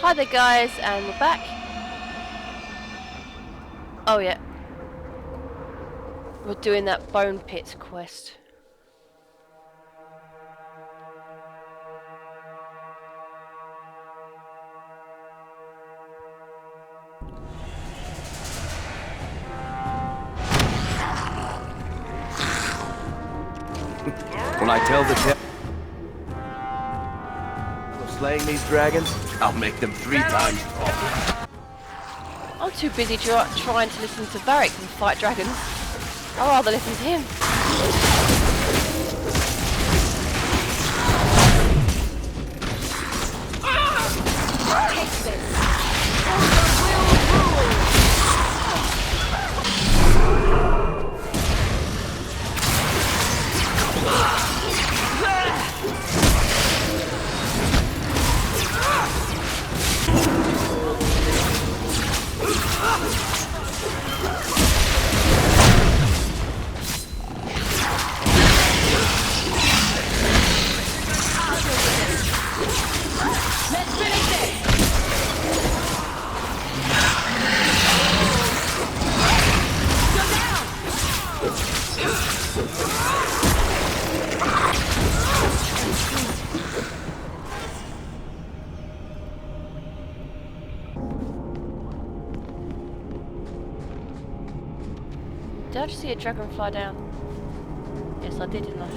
Hi there guys, and we're back. Oh yeah. We're doing that bone pit quest. When I tell the tale of slaying these dragons, I'll make them 3 times taller. I'm too busy trying to listen to Varric and fight dragons. I'd rather listen to him. Take this. Did I just see a dragon fly down? Yes, I did, didn't I?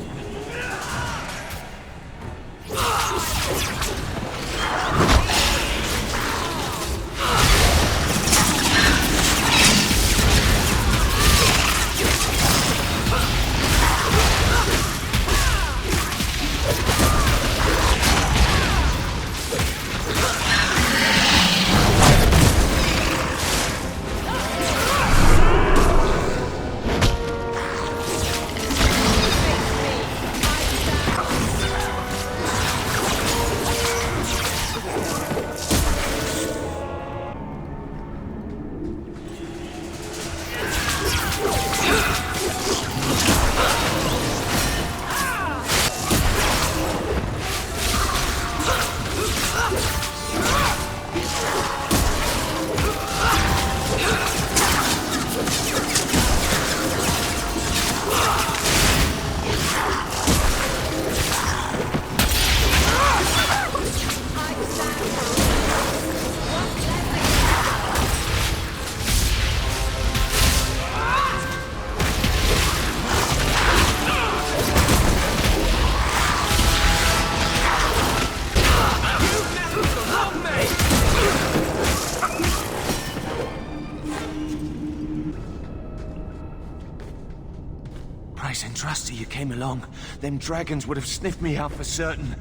Price and Trusty, you came along. Them dragons would have sniffed me out for certain.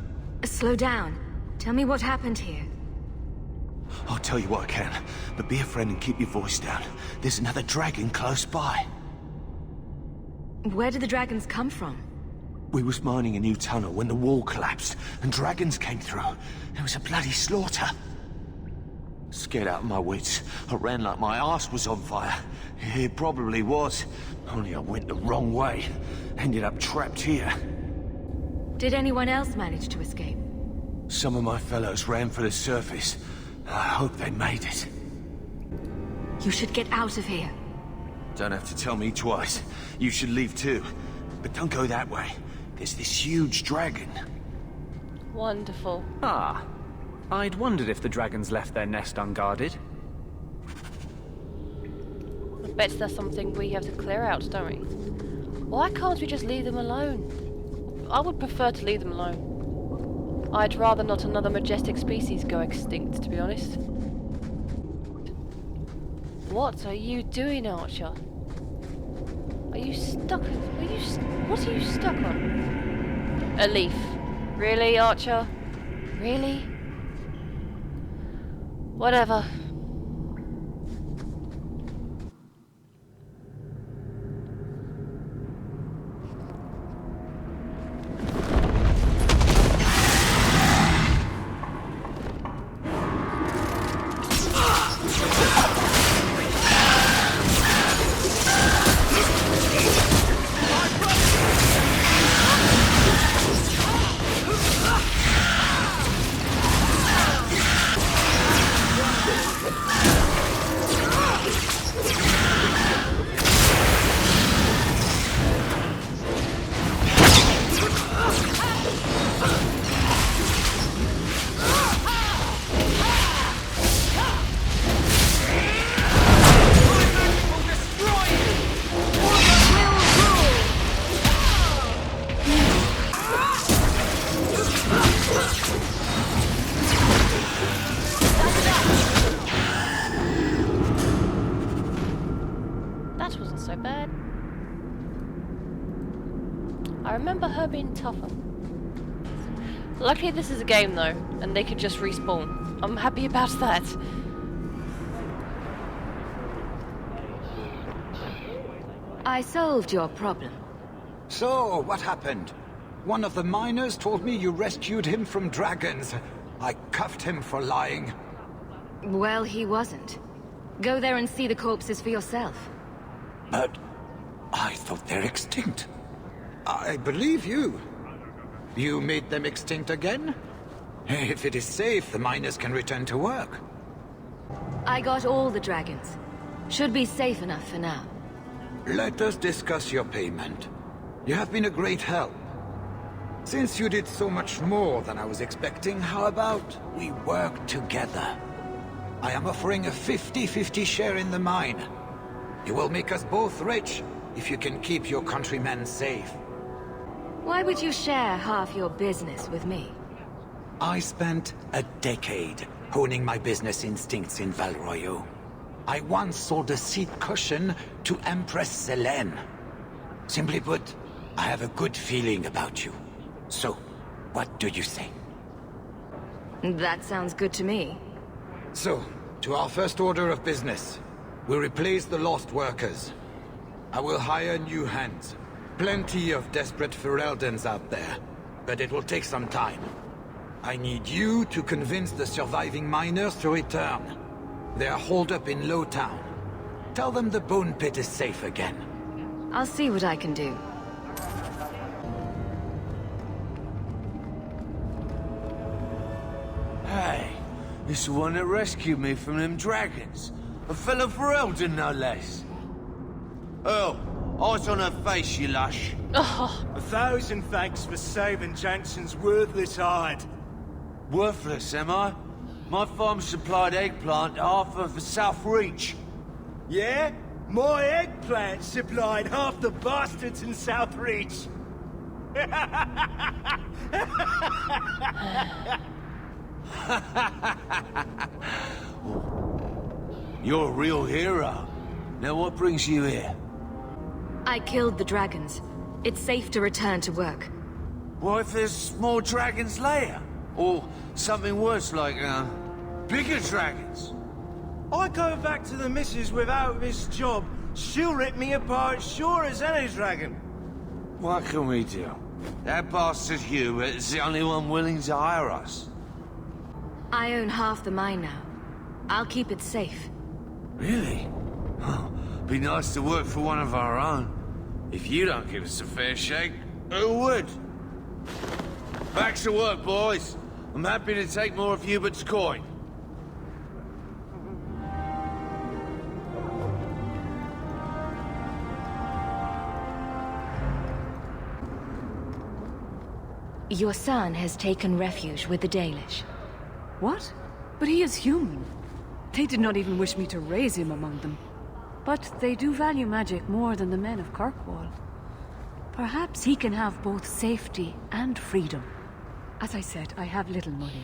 Slow down. Tell me what happened here. I'll tell you what I can, but be a friend and keep your voice down. There's another dragon close by. Where did the dragons come from? We was mining a new tunnel when the wall collapsed, and dragons came through. It was a bloody slaughter. Scared out of my wits, I ran like my arse was on fire. It probably was, only I went the wrong way. Ended up trapped here. Did anyone else manage to escape? Some of my fellows ran for the surface. I hope they made it. You should get out of here. Don't have to tell me twice. You should leave too. But don't go that way. There's this huge dragon. Wonderful. Ah. I'd wondered if the dragons left their nest unguarded. I bet that's something we have to clear out, don't we? Why can't we just leave them alone? I would prefer to leave them alone. I'd rather not another majestic species go extinct, to be honest. What are you doing, Archer? Are you stuck? What are you stuck on? A leaf. Really, Archer? Really? Whatever. I remember her being tougher. Luckily this is a game though, and they could just respawn. I'm happy about that. I solved your problem. So, what happened? One of the miners told me you rescued him from dragons. I cuffed him for lying. Well, he wasn't. Go there and see the corpses for yourself. But I thought they're extinct. I believe you. You made them extinct again? If it is safe, the miners can return to work. I got all the dragons. Should be safe enough for now. Let us discuss your payment. You have been a great help. Since you did so much more than I was expecting, how about we work together? I am offering a 50-50 share in the mine. You will make us both rich if you can keep your countrymen safe. Why would you share half your business with me? I spent a decade honing my business instincts in Val Royeaux. I once sold a seat cushion to Empress Selene. Simply put, I have a good feeling about you. So, what do you say? That sounds good to me. So, to our first order of business. We'll replace the lost workers. I will hire new hands. Plenty of desperate Fereldans out there, but it will take some time. I need you to convince the surviving miners to return. They are holed up in Lowtown. Tell them the Bone Pit is safe again. I'll see what I can do. Hey, it's the one that rescued me from them dragons. A fellow Ferelden, no less. Oh, eyes on her face, you lush. Oh, 1,000 thanks for saving Jansen's worthless hide. Worthless, am I? My farm supplied eggplant to half of the South Reach. Yeah? My eggplant supplied half the bastards in South Reach. You're a real hero. Now what brings you here? I killed the dragons. It's safe to return to work. What if there's more dragons later? Or something worse like, bigger dragons? I go back to the missus without this job. She'll rip me apart sure as any dragon. What can we do? That bastard Hubert is the only one willing to hire us. I own half the mine now. I'll keep it safe. Really? Oh, be nice to work for one of our own. If you don't give us a fair shake, who would? Back to work, boys. I'm happy to take more of Hubert's coin. Your son has taken refuge with the Dalish. What? But he is human. They did not even wish me to raise him among them. But they do value magic more than the men of Kirkwall. Perhaps he can have both safety and freedom. As I said, I have little money.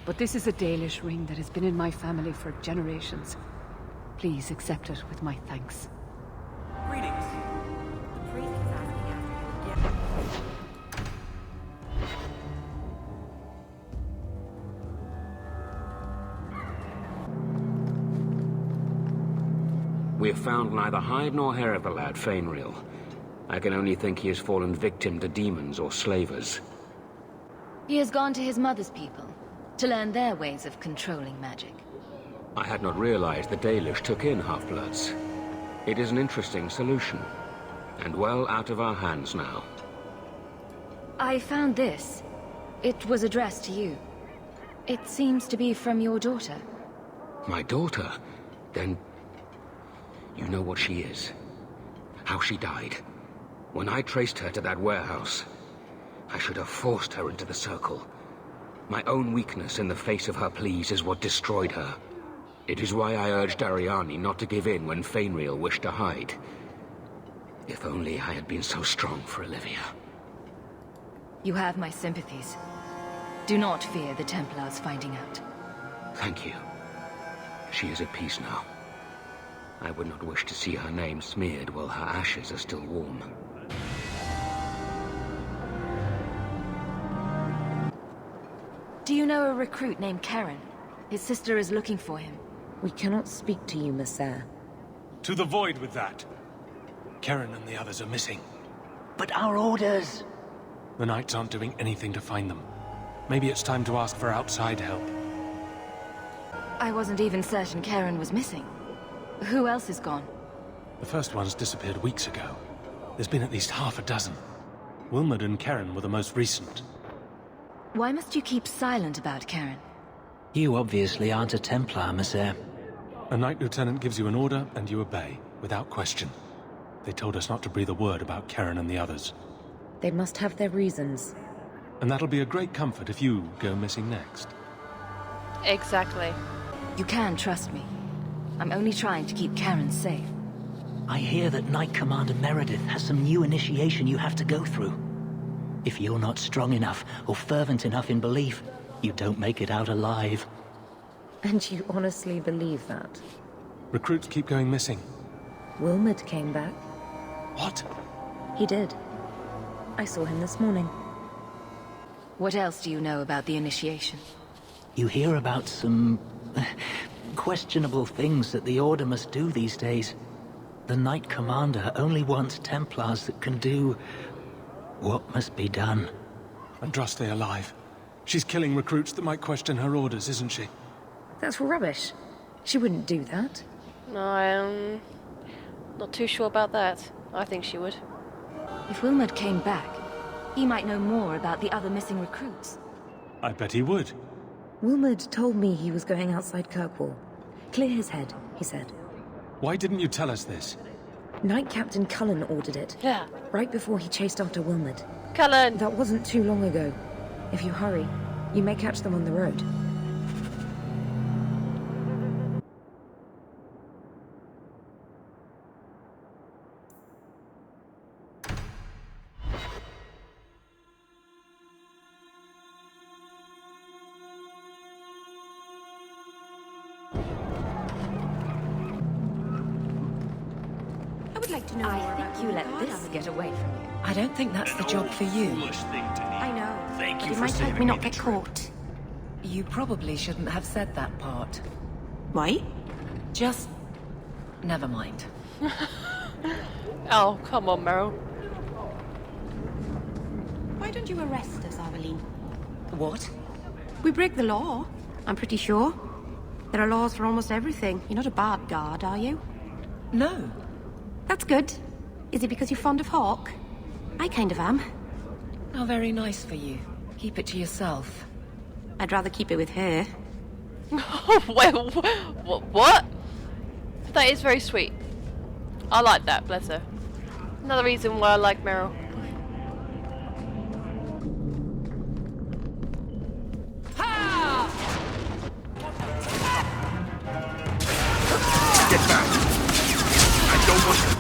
But this is a Dalish ring that has been in my family for generations. Please accept it with my thanks. Greetings. The priest is asking us to forgive. We have found neither hide nor hair of the lad, Fainreal. I can only think he has fallen victim to demons or slavers. He has gone to his mother's people, to learn their ways of controlling magic. I had not realized the Dalish took in half-bloods. It is an interesting solution, and well out of our hands now. I found this. It was addressed to you. It seems to be from your daughter. My daughter? Then you know what she is. How she died. When I traced her to that warehouse, I should have forced her into the circle. My own weakness in the face of her pleas is what destroyed her. It is why I urged Ariani not to give in when Fainreal wished to hide. If only I had been so strong for Olivia. You have my sympathies. Do not fear the Templars finding out. Thank you. She is at peace now. I would not wish to see her name smeared while her ashes are still warm. Do you know a recruit named Karen? His sister is looking for him. We cannot speak to you, Messer. To the void with that. Karen and the others are missing. But our orders... The Knights aren't doing anything to find them. Maybe it's time to ask for outside help. I wasn't even certain Karen was missing. Who else is gone? The first one's disappeared weeks ago. There's been at least half a dozen. Wilmot and Karen were the most recent. Why must you keep silent about Karen? You obviously aren't a Templar, Messer. A Knight Lieutenant gives you an order and you obey, without question. They told us not to breathe a word about Karen and the others. They must have their reasons. And that'll be a great comfort if you go missing next. Exactly. You can trust me. I'm only trying to keep Karen safe. I hear that Knight Commander Meredith has some new initiation you have to go through. If you're not strong enough or fervent enough in belief, you don't make it out alive. And you honestly believe that? Recruits keep going missing. Wilmot came back. What? He did. I saw him this morning. What else do you know about the initiation? You hear about some... questionable things that the Order must do these days. The Knight Commander only wants Templars that can do... what must be done. Andraste alive. She's killing recruits that might question her orders, isn't she? That's rubbish. She wouldn't do that. No, I'm not too sure about that. I think she would. If Wilmot came back, he might know more about the other missing recruits. I bet he would. Wilmot told me he was going outside Kirkwall. Clear his head, he said. Why didn't you tell us this? Knight Captain Cullen ordered it. Yeah. Right before he chased after Wilmot. Cullen! That wasn't too long ago. If you hurry, you may catch them on the road. I would like to know more about You let this get away from you. I don't think that's the job for you. I know. Thank but you it for might help saving me me not the get trip. caught. You probably shouldn't have said that part. Why? Just... never mind. Oh, come on, Meryl. Why don't you arrest us, Aveline? What? We break the law, I'm pretty sure. There are laws for almost everything. You're not a bad guard, are you? No. That's good. Is it because you're fond of Hawk? I kind of am. How very nice for you. Keep it to yourself. I'd rather keep it with her. Well, what? That is very sweet. I like that, bless her. Another reason why I like Meryl. Get back! I don't want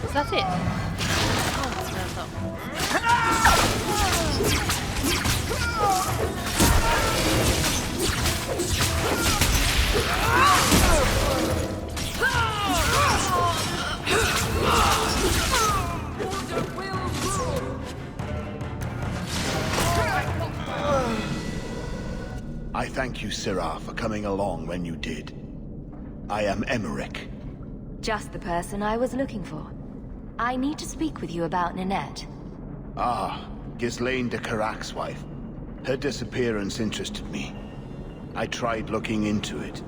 Is that it? Oh, no, it's not. I thank you, Syrah, for coming along when you did. I am Emmerich. Just the person I was looking for. I need to speak with you about Ninette. Ah, Ghislaine de Carac's wife. Her disappearance interested me. I tried looking into it.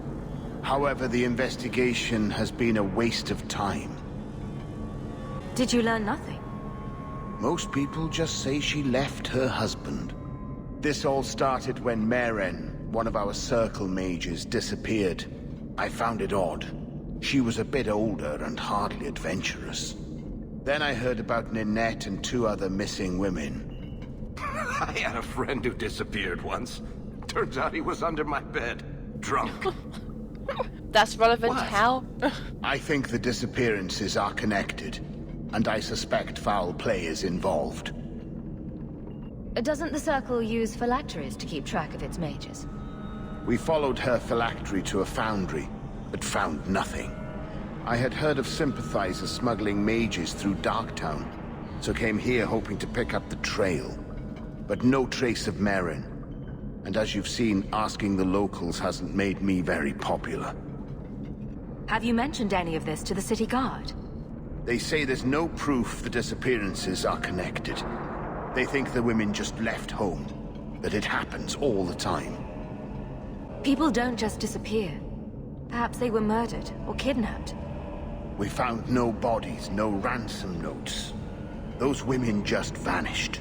However, the investigation has been a waste of time. Did you learn nothing? Most people just say she left her husband. This all started when Maren, one of our circle mages, disappeared. I found it odd. She was a bit older and hardly adventurous. Then I heard about Ninette and 2 other missing women. I had a friend who disappeared once. Turns out he was under my bed, drunk. That's relevant. What? How? I think the disappearances are connected, and I suspect foul play is involved. Doesn't the Circle use phylacteries to keep track of its mages? We followed her phylactery to a foundry, but found nothing. I had heard of sympathizers smuggling mages through Darktown, so came here hoping to pick up the trail. But no trace of Marin. And as you've seen, asking the locals hasn't made me very popular. Have you mentioned any of this to the city guard? They say there's no proof the disappearances are connected. They think the women just left home, that it happens all the time. People don't just disappear. Perhaps they were murdered or kidnapped. We found no bodies, no ransom notes. Those women just vanished.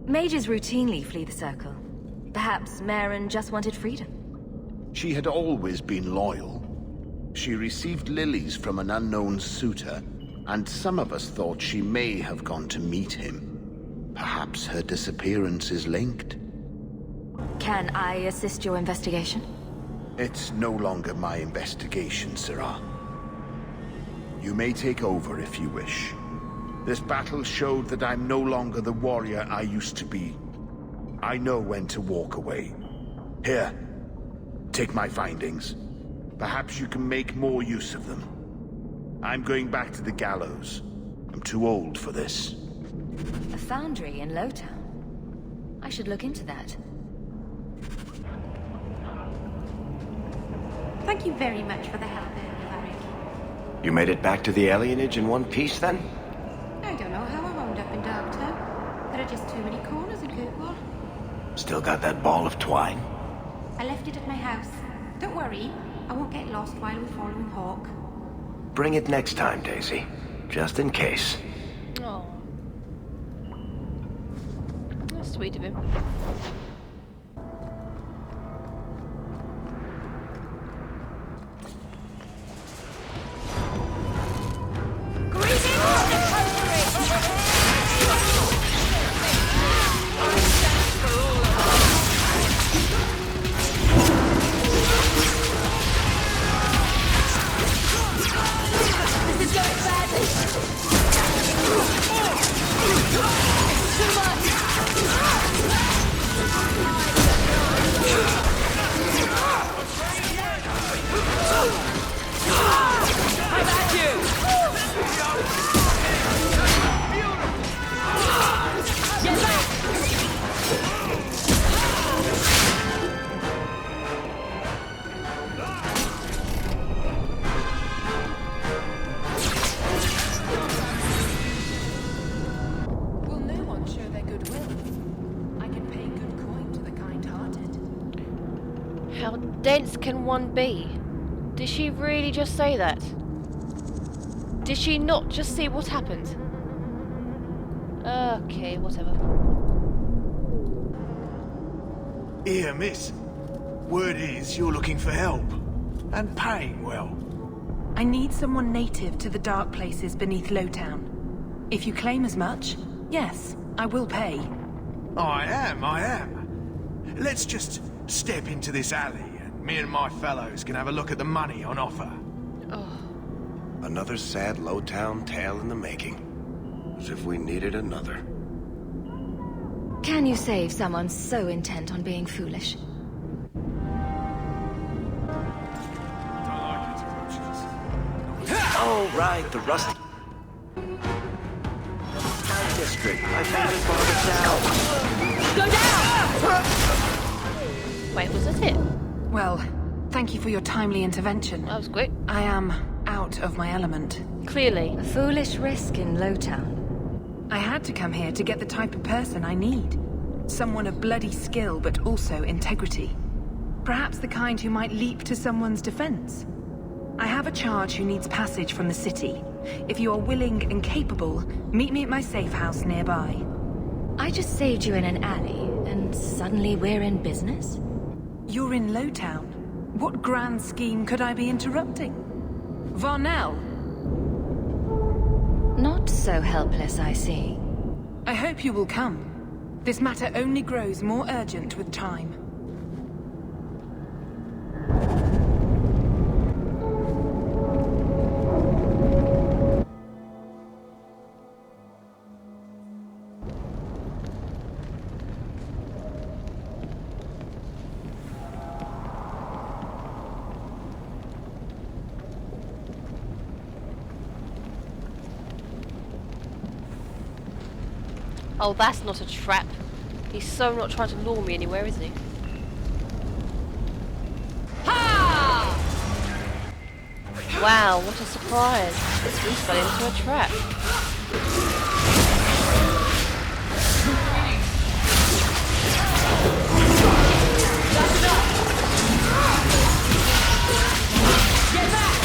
Mages routinely flee the Circle. Perhaps Marin just wanted freedom. She had always been loyal. She received lilies from an unknown suitor, and some of us thought she may have gone to meet him. Perhaps her disappearance is linked. Can I assist your investigation? It's no longer my investigation, Sirrah. You may take over if you wish. This battle showed that I'm no longer the warrior I used to be. I know when to walk away. Here, take my findings. Perhaps you can make more use of them. I'm going back to the gallows. I'm too old for this. A foundry in Lowtown. I should look into that. Thank you very much for the help there, Varric. You made it back to the alienage in one piece, then? I don't know how I wound up in Darktown. There are just too many corners in Kirkwall. Still got that ball of twine? I left it at my house. Don't worry, I won't get lost while we're following Hawk. Bring it next time, Daisy. Just in case. Oh. That's sweet of him. How dense can one be? Did she really just say that? Did she not just see what happened? Okay, whatever. Here, miss. Word is you're looking for help. And paying well. I need someone native to the dark places beneath Lowtown. If you claim as much, yes, I will pay. I am. Let's just step into this alley, and me and my fellows can have a look at the money on offer. Oh. Another sad Lowtown tale in the making. As if we needed another. Can you save someone so intent on being foolish? Oh, right, the rusty district. My favorite part of town. Go down! Wait, was that it? Well, thank you for your timely intervention. That was quick. I am out of my element. Clearly. A foolish risk in Lowtown. I had to come here to get the type of person I need. Someone of bloody skill, but also integrity. Perhaps the kind who might leap to someone's defense. I have a charge who needs passage from the city. If you are willing and capable, meet me at my safe house nearby. I just saved you in an alley, and suddenly we're in business? You're in Lowtown. What grand scheme could I be interrupting? Varnell! Not so helpless, I see. I hope you will come. This matter only grows more urgent with time. Oh, that's not a trap. He's so not trying to lure me anywhere, is he? Ha! Wow, what a surprise. We fell into a trap. Get back!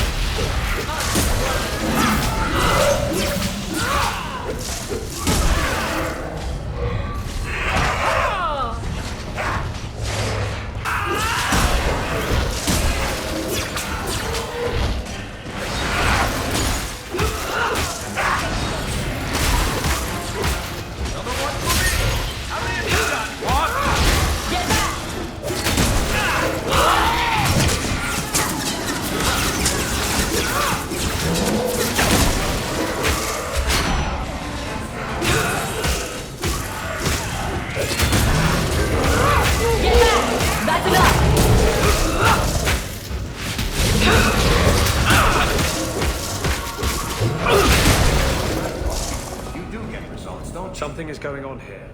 Something is going on here,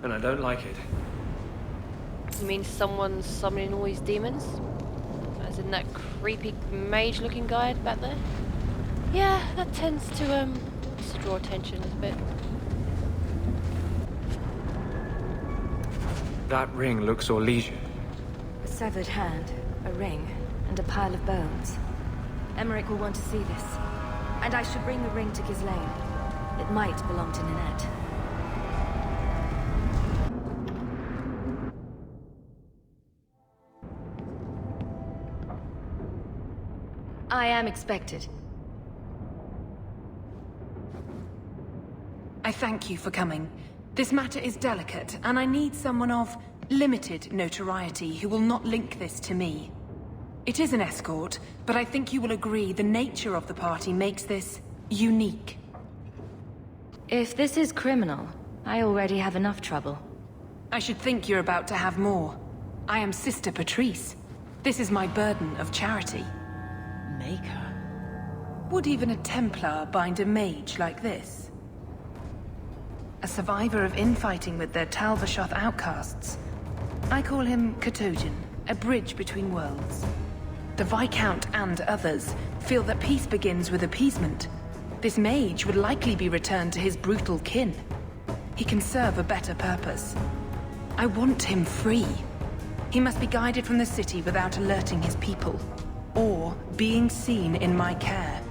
and I don't like it. You mean someone's summoning all these demons? As in that creepy mage-looking guy back there? Yeah, that tends to draw attention a bit. That ring looks Orlesian. A severed hand, a ring, and a pile of bones. Emmerich will want to see this. And I should bring the ring to Ghislaine. It might belong to Ninette. I am expected. I thank you for coming. This matter is delicate, and I need someone of limited notoriety who will not link this to me. It is an escort, but I think you will agree the nature of the party makes this unique. If this is criminal, I already have enough trouble. I should think you're about to have more. I am Sister Patrice. This is my burden of charity. Maker? Would even a Templar bind a mage like this? A survivor of infighting with their Talvashoth outcasts. I call him Katojan, a bridge between worlds. The Viscount and others feel that peace begins with appeasement. This mage would likely be returned to his brutal kin. He can serve a better purpose. I want him free. He must be guided from the city without alerting his people, or being seen in my care.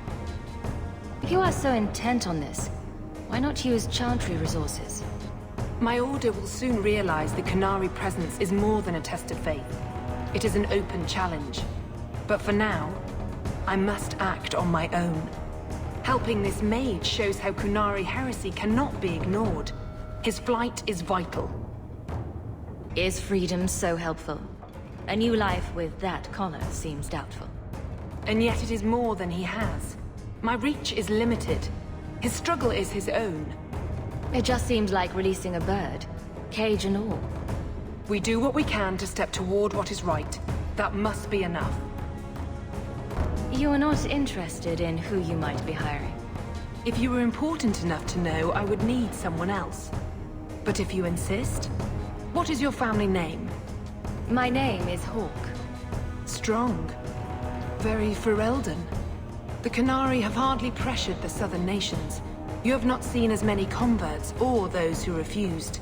If you are so intent on this, why not use Chantry resources? My order will soon realize the Qunari presence is more than a test of faith. It is an open challenge. But for now, I must act on my own. Helping this mage shows how Qunari heresy cannot be ignored. His flight is vital. Is freedom so helpful? A new life with that collar seems doubtful. And yet it is more than he has. My reach is limited. His struggle is his own. It just seems like releasing a bird, cage and all. We do what we can to step toward what is right. That must be enough. You are not interested in who you might be hiring. If you were important enough to know, I would need someone else. But if you insist, what is your family name? My name is Hawk. Strong. Very Ferelden. The Qunari have hardly pressured the southern nations. You have not seen as many converts or those who refused.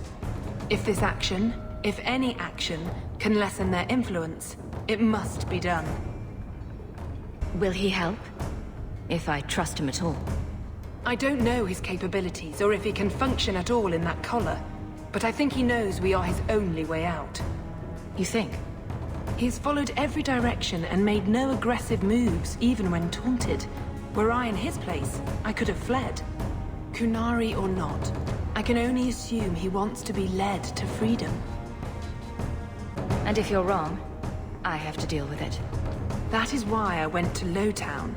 If this action, if any action, can lessen their influence, it must be done. Will he help? If I trust him at all. I don't know his capabilities, or if he can function at all in that collar. But I think he knows we are his only way out. You think? He's followed every direction and made no aggressive moves, even when taunted. Were I in his place, I could have fled. Qunari or not, I can only assume he wants to be led to freedom. And if you're wrong, I have to deal with it. That is why I went to Lowtown.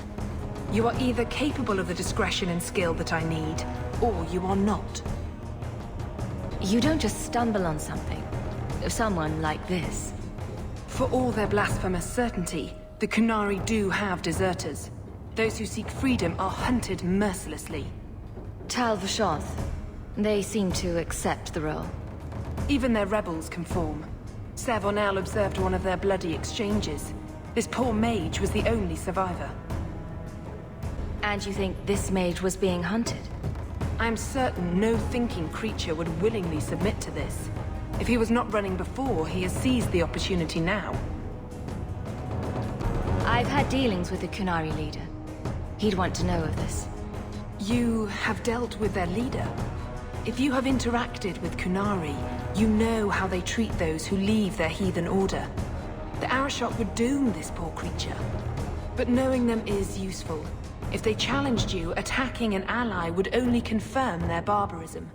You are either capable of the discretion and skill that I need, or you are not. You don't just stumble on something. Someone like this. For all their blasphemous certainty, the Qunari do have deserters. Those who seek freedom are hunted mercilessly. Talvashoth. They seem to accept the role. Even their rebels conform. Savonel observed one of their bloody exchanges. This poor mage was the only survivor. And you think this mage was being hunted? I'm certain no thinking creature would willingly submit to this. If he was not running before, he has seized the opportunity now. I've had dealings with the Kunari leader. He'd want to know of this. You have dealt with their leader? If you have interacted with Kunari, you know how they treat those who leave their heathen order. The Arashok would doom this poor creature. But knowing them is useful. If they challenged you, attacking an ally would only confirm their barbarism.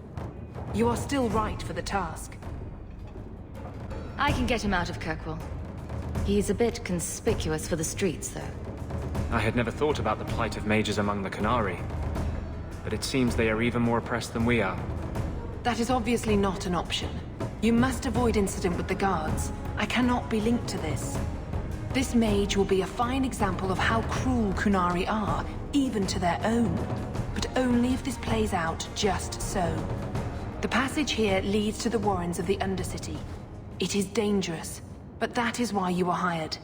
You are still right for the task. I can get him out of Kirkwall. He's a bit conspicuous for the streets, though. I had never thought about the plight of mages among the Kunari. But it seems they are even more oppressed than we are. That is obviously not an option. You must avoid incident with the guards. I cannot be linked to this. This mage will be a fine example of how cruel Kunari are, even to their own. But only if this plays out just so. The passage here leads to the warrens of the Undercity. It is dangerous, but that is why you were hired.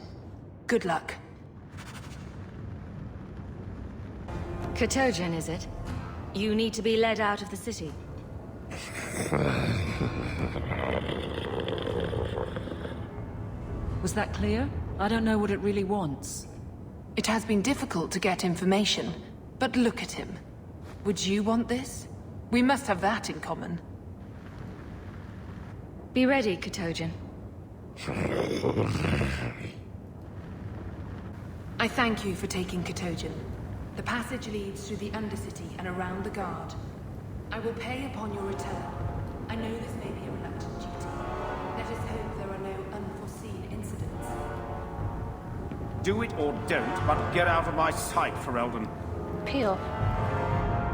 Good luck. Kotojan, is it? You need to be led out of the city. Was that clear? I don't know what it really wants. It has been difficult to get information, but look at him. Would you want this? We must have that in common. Be ready, Kotojan. I thank you for taking Kotojan. The passage leads through the Undercity and around the Guard. I will pay upon your return. I know this may be a reluctant duty. Let us hope there are no unforeseen incidents. Do it or don't, but get out of my sight, Ferelden. Pee off.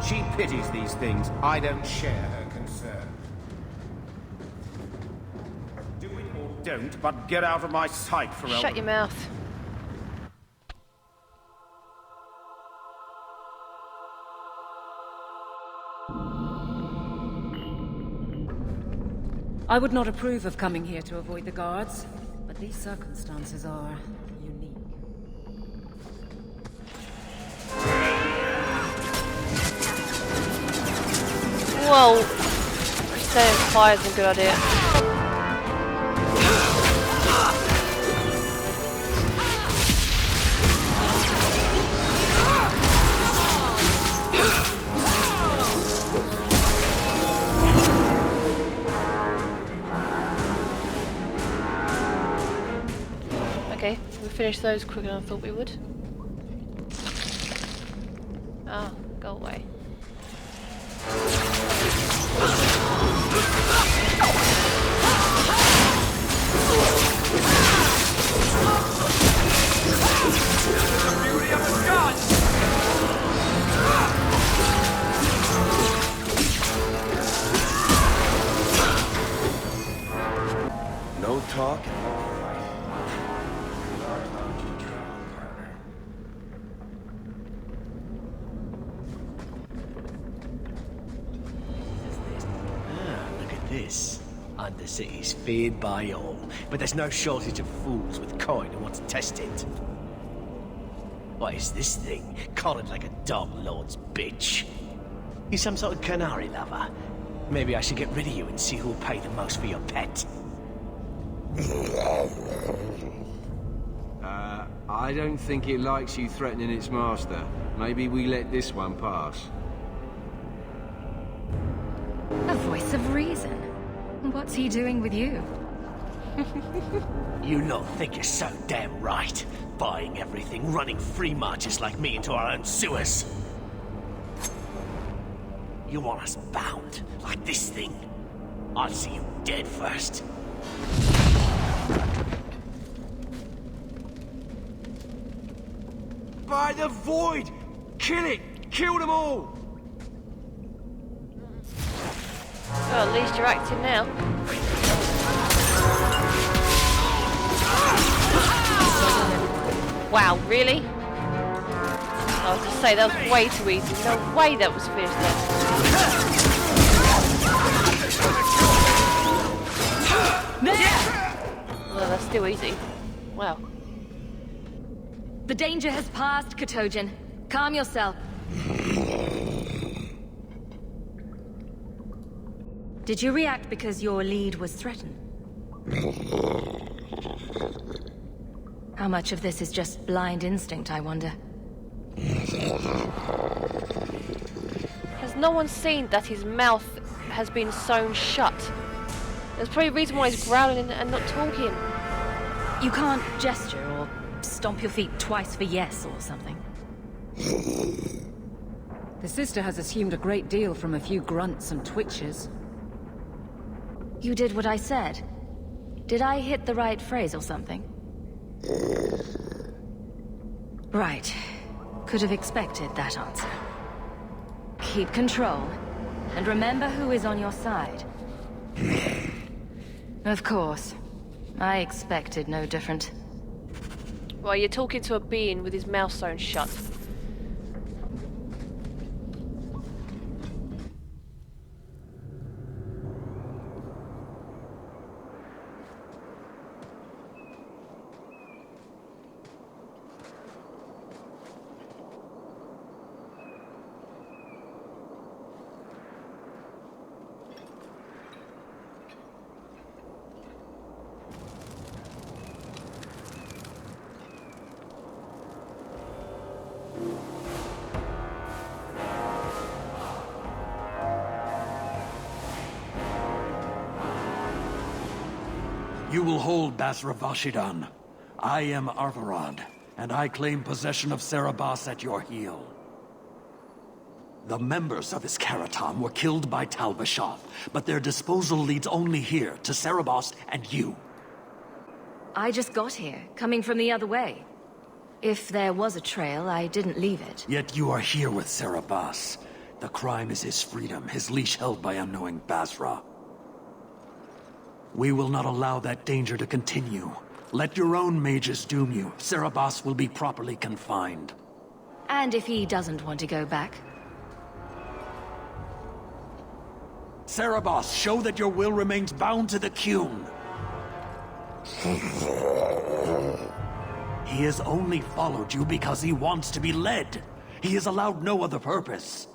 She pities these things. I don't share her concern. Do it or don't, but get out of my sight, Ferelden. Shut your mouth. I would not approve of coming here to avoid the guards, but these circumstances are unique. Whoa! Staying fire is a good idea. Okay, we finished those quicker than I thought we would. Ah, go away. No talk. This Undercity's feared by all, but there's no shortage of fools with coin who want to test it. What is this thing? Collared like a dog lord's bitch. You some sort of canary lover? Maybe I should get rid of you and see who'll pay the most for your pet. I don't think it likes you threatening its master. Maybe we let this one pass. A voice of reason. What's he doing with you? You lot think you're so damn right. Buying everything, running free marches like me into our own sewers. You want us bound, like this thing? I'll see you dead first. By the void! Kill it! Kill them all! Well, at least you're acting now. Wow, really? I was to say, that was way too easy. No way that was finished then. Well, that's still easy. Wow. The danger has passed, Katojan. Calm yourself. Did you react because your lead was threatened? How much of this is just blind instinct, I wonder? Has no one seen that his mouth has been sewn shut? There's probably a reason why he's growling and not talking. You can't gesture or stomp your feet twice for yes or something. The sister has assumed a great deal from a few grunts and twitches. You did what I said. Did I hit the right phrase or something? Right. Could have expected that answer. Keep control, and remember who is on your side. Of course. I expected no different. Well, you're talking to a being with his mouth sewn shut. You will hold Basra Vashidan. I am Arvarad, and I claim possession of Serabas at your heel. The members of Iskaratam were killed by Tal Vashath, but their disposal leads only here, to Serabas and you. I just got here, coming from the other way. If there was a trail, I didn't leave it. Yet you are here with Serabas. The crime is his freedom, his leash held by unknowing Basra. We will not allow that danger to continue. Let your own mages doom you. Serabas will be properly confined. And if he doesn't want to go back? Serabas, show that your will remains bound to the Qun. He has only followed you because he wants to be led. He has allowed no other purpose.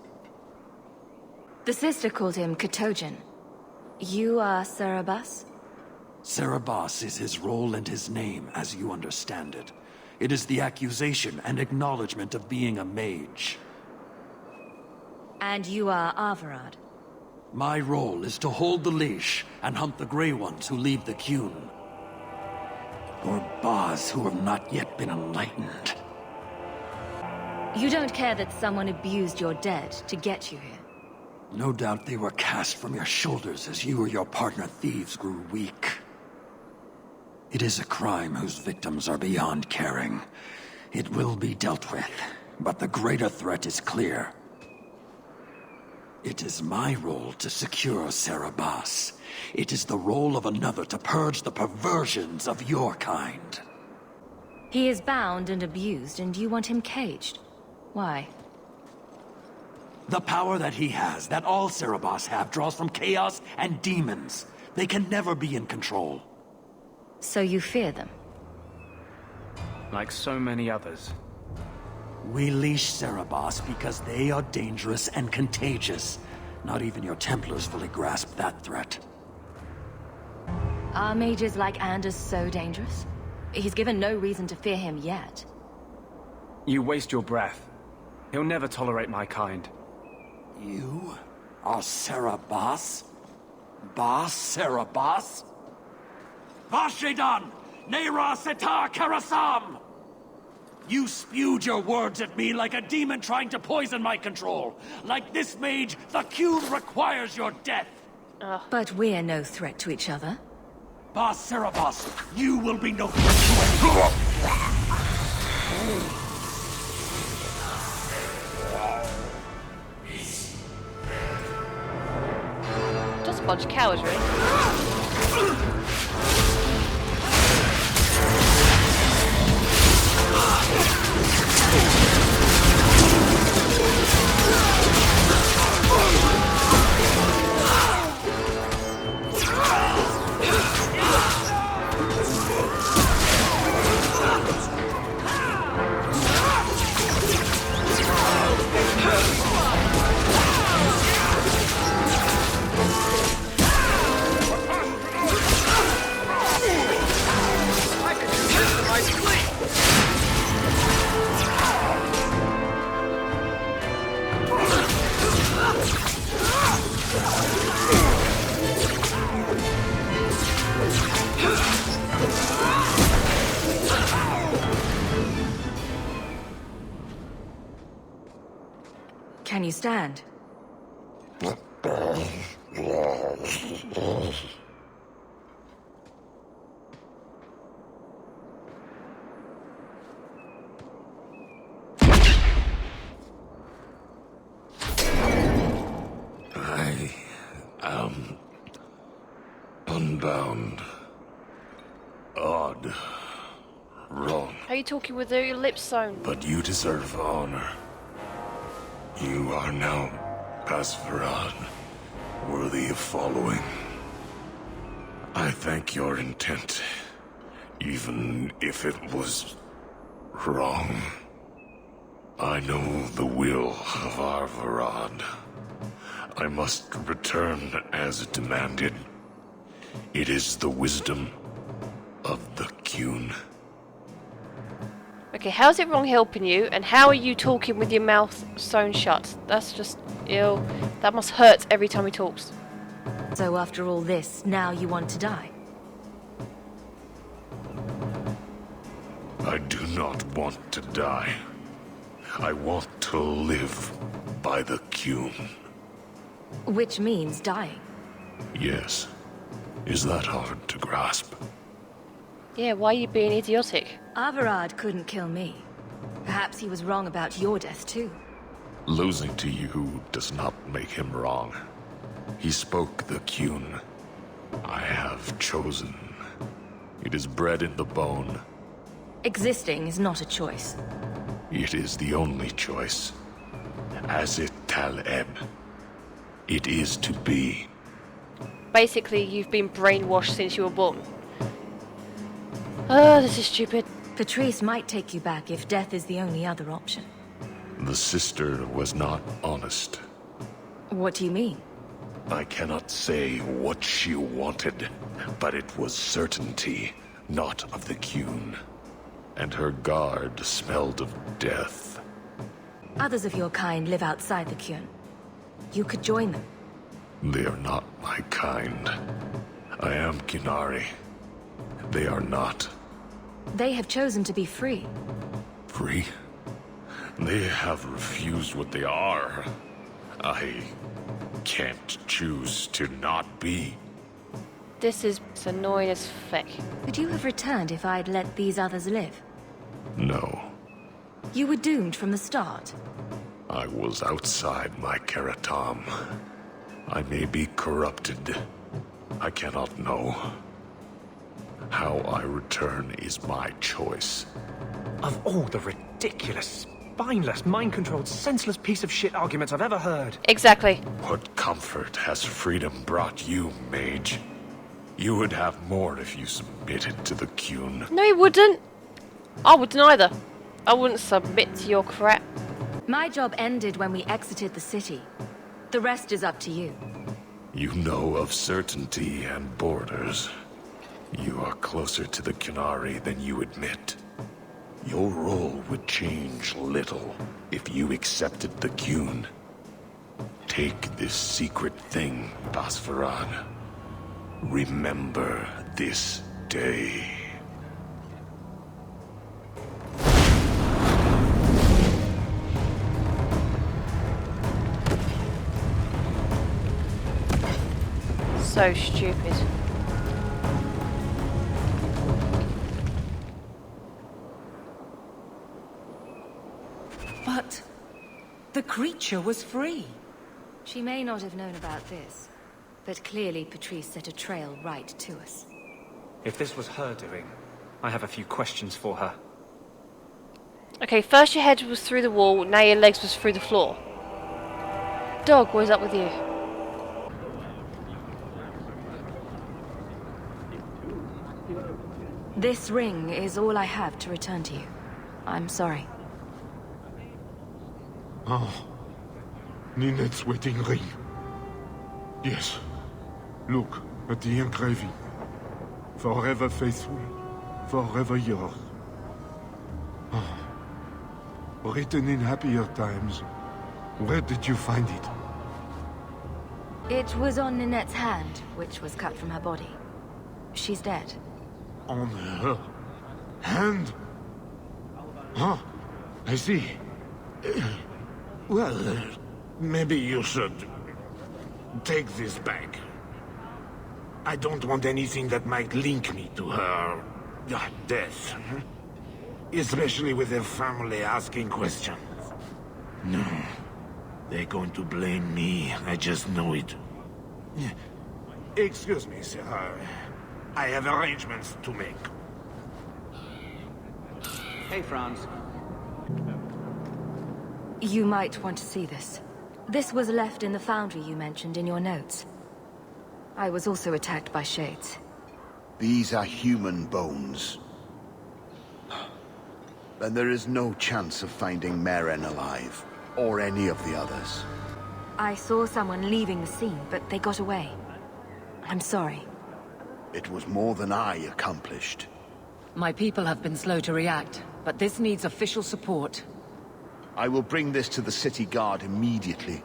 The sister called him Katojan. You are Serabas? Serabas is his role and his name, as you understand it. It is the accusation and acknowledgement of being a mage. And you are Arvarad? My role is to hold the leash and hunt the Grey Ones who leave the Qun. Or Baz who have not yet been enlightened. You don't care that someone abused your dead to get you here? No doubt they were cast from your shoulders as you or your partner thieves grew weak. It is a crime whose victims are beyond caring. It will be dealt with, but the greater threat is clear. It is my role to secure Serabas. It is the role of another to purge the perversions of your kind. He is bound and abused, and you want him caged. Why? The power that he has, that all Serabas have, draws from chaos and demons. They can never be in control. So you fear them? Like so many others. We leash Serabas because they are dangerous and contagious. Not even your Templars fully grasp that threat. Are mages like Anders so dangerous? He's given no reason to fear him yet. You waste your breath. He'll never tolerate my kind. You are Serabas? Bas Serabas? Vashidan! Neira Setar Karasam! You spewed your words at me like a demon trying to poison my control. Like this mage, the Qun requires your death. But we're no threat to each other. Bas Serabas, you will be no threat to anyone. Just a bunch of cowards, really. Can you stand? I am unbound. Odd. Wrong. How are you talking with your lips sewn? But you deserve honor. You are now Pasveran, worthy of following. I thank your intent, even if it was wrong. I know the will of Arvarad. I must return as demanded. It is the wisdom of the Qun. Okay, how's it wrong helping you, and how are you talking with your mouth sewn shut? That's just ill. That must hurt every time he talks. So after all this, now you want to die? I do not want to die. I want to live by the Qun. Which means dying. Yes. Is that hard to grasp? Yeah, why are you being idiotic? Arvarad couldn't kill me. Perhaps he was wrong about your death too. Losing to you does not make him wrong. He spoke the Qun. I have chosen. It is bred in the bone. Existing is not a choice. It is the only choice. As it Taleb. It is to be. Basically, you've been brainwashed since you were born. Oh, this is stupid. Patrice might take you back if death is the only other option. The sister was not honest. What do you mean? I cannot say what she wanted, but it was certainty, not of the Qun. And her guard smelled of death. Others of your kind live outside the Qun. You could join them. They are not my kind. I am Qunari. They are not. They have chosen to be free. Free? They have refused what they are. I can't choose to not be. This is annoying as feck. Could you have returned if I'd let these others live? No. You were doomed from the start. I was outside my Keratam. I may be corrupted. I cannot know. How I return is my choice. Of all the ridiculous, spineless, mind-controlled, senseless piece of shit arguments I've ever heard. Exactly. What comfort has freedom brought you, mage? You would have more if you submitted to the Qun. No, he wouldn't. I wouldn't either. I wouldn't submit to your crap. My job ended when we exited the city. The rest is up to you. You know of certainty and borders. You are closer to the Qunari than you admit. Your role would change little if you accepted the Qun. Take this secret thing, Pasveran. Remember this day. So stupid. But the creature was free. She may not have known about this, but clearly Patrice set a trail right to us. If this was her doing, I have a few questions for her. Okay, first your head was through the wall, now your legs was through the floor. Dog, what is up with you? This ring is all I have to return to you. I'm sorry. Oh, Ninette's wedding ring. Yes. Look at the engraving. Forever faithful, forever yours. Oh. Written in happier times. Where did you find it? It was on Ninette's hand, which was cut from her body. She's dead. On her hand? Huh, I see. Well, Maybe you should take this back. I don't want anything that might link me to her death. Especially with her family asking questions. No. They're going to blame me. I just know it. Excuse me, sir. I have arrangements to make. Hey, Franz. You might want to see this. This was left in the foundry you mentioned in your notes. I was also attacked by shades. These are human bones. And there is no chance of finding Madeline alive, or any of the others. I saw someone leaving the scene, but they got away. I'm sorry. It was more than I accomplished. My people have been slow to react, but this needs official support. I will bring this to the city guard immediately.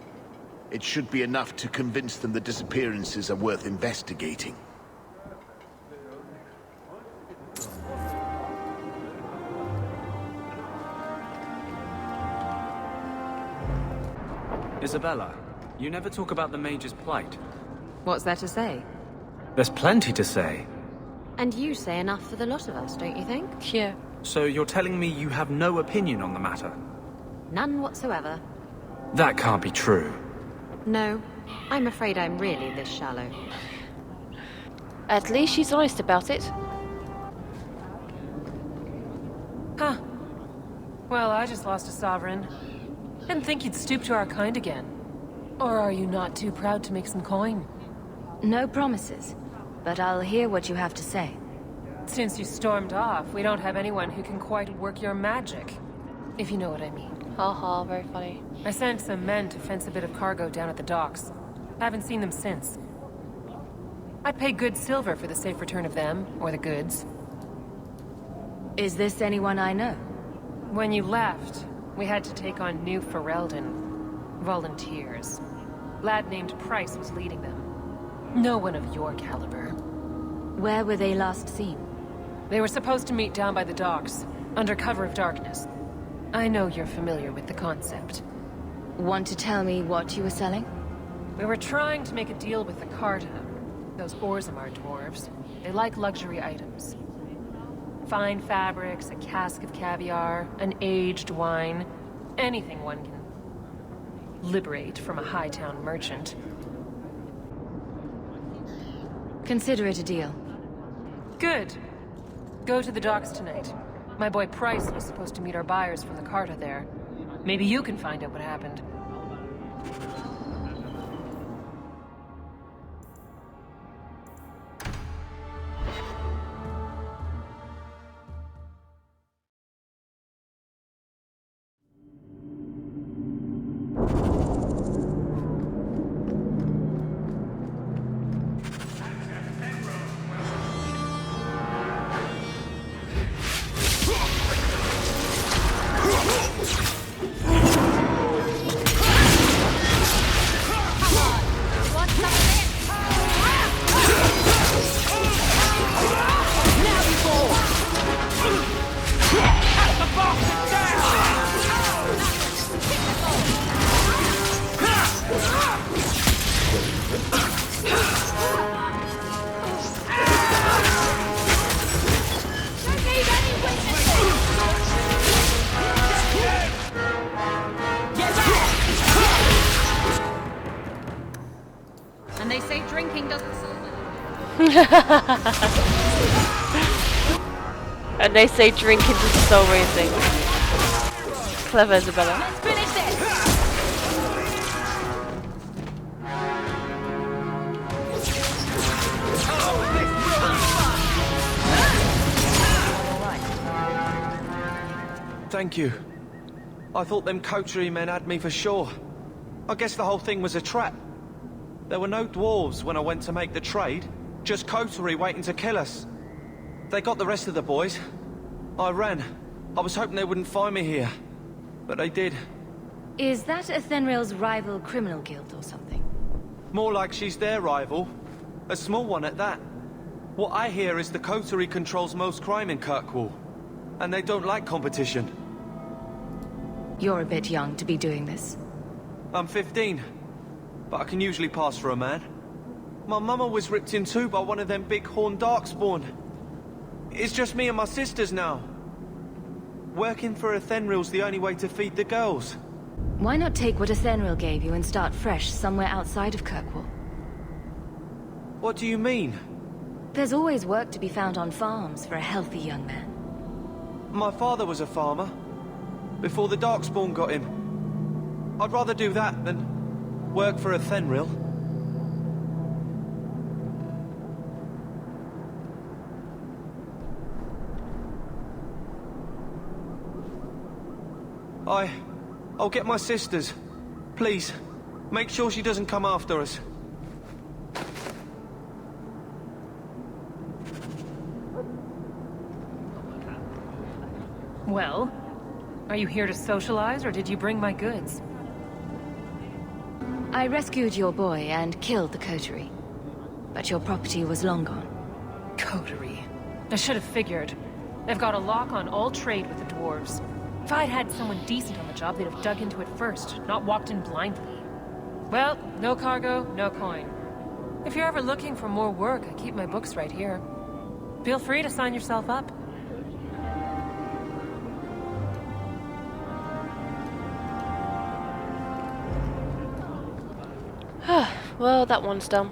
It should be enough to convince them the disappearances are worth investigating. Isabella, you never talk about the Major's plight. What's there to say? There's plenty to say. And you say enough for the lot of us, don't you think? Yeah. So you're telling me you have no opinion on the matter? None whatsoever. That can't be true. No, I'm afraid I'm really this shallow. At least she's honest about it. Huh. Well, I just lost a sovereign. Didn't think you'd stoop to our kind again. Or are you not too proud to make some coin? No promises, but I'll hear what you have to say. Since you stormed off, we don't have anyone who can quite work your magic. If you know what I mean. Haha, very funny. I sent some men to fence a bit of cargo down at the docks. Haven't seen them since. I'd pay good silver for the safe return of them, or the goods. Is this anyone I know? When you left, we had to take on New Ferelden. Volunteers. Lad named Price was leading them. No one of your caliber. Where were they last seen? They were supposed to meet down by the docks, under cover of darkness. I know you're familiar with the concept. Want to tell me what you were selling? We were trying to make a deal with the Carta. Those Orzammar dwarves. They like luxury items. Fine fabrics, a cask of caviar, an aged wine. Anything one can liberate from a Hightown merchant. Consider it a deal. Good. Go to the docks tonight. My boy Price was supposed to meet our buyers from the Carta there. Maybe you can find out what happened. And they say drinking doesn't solve And they say drinking doesn't solve anything. Clever, Isabella. Let's finish this! Thank you. I thought them coterie men had me for sure. I guess the whole thing was a trap. There were no dwarves when I went to make the trade, just coterie waiting to kill us. They got the rest of the boys. I ran. I was hoping they wouldn't find me here, but they did. Is that Athenril's rival criminal guild or something? More like she's their rival. A small one at that. What I hear is the coterie controls most crime in Kirkwall, and they don't like competition. You're a bit young to be doing this. I'm 15, but I can usually pass for a man. My mama was ripped in two by one of them big horned darkspawn. It's just me and my sisters now. Working for a Thenril's the only way to feed the girls. Why not take what a Thenril gave you and start fresh somewhere outside of Kirkwall? What do you mean? There's always work to be found on farms for a healthy young man. My father was a farmer, before the Darkspawn got him. I'd rather do that than work for a Thenril. I'll get my sisters. Please, make sure she doesn't come after us. Well, are you here to socialize, or did you bring my goods? I rescued your boy and killed the coterie. But your property was long gone. Coterie. I should have figured. They've got a lock on all trade with the dwarves. If I'd had someone decent on the job, they'd have dug into it first, not walked in blindly. Well, no cargo, no coin. If you're ever looking for more work, I keep my books right here. Feel free to sign yourself up. Well, that one's done.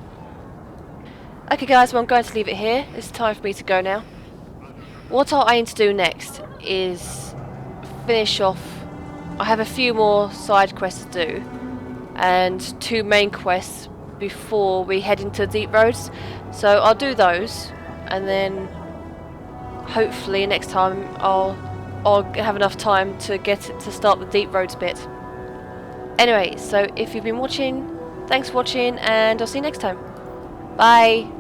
Okay guys, well I'm going to leave it here. It's time for me to go now. What I'll aim to do next is finish off. I have a few more side quests to do and 2 main quests before we head into Deep Roads. So I'll do those and then hopefully next time I'll have enough time to start the Deep Roads bit. Anyway, so if you've been watching, thanks for watching and I'll see you next time. Bye!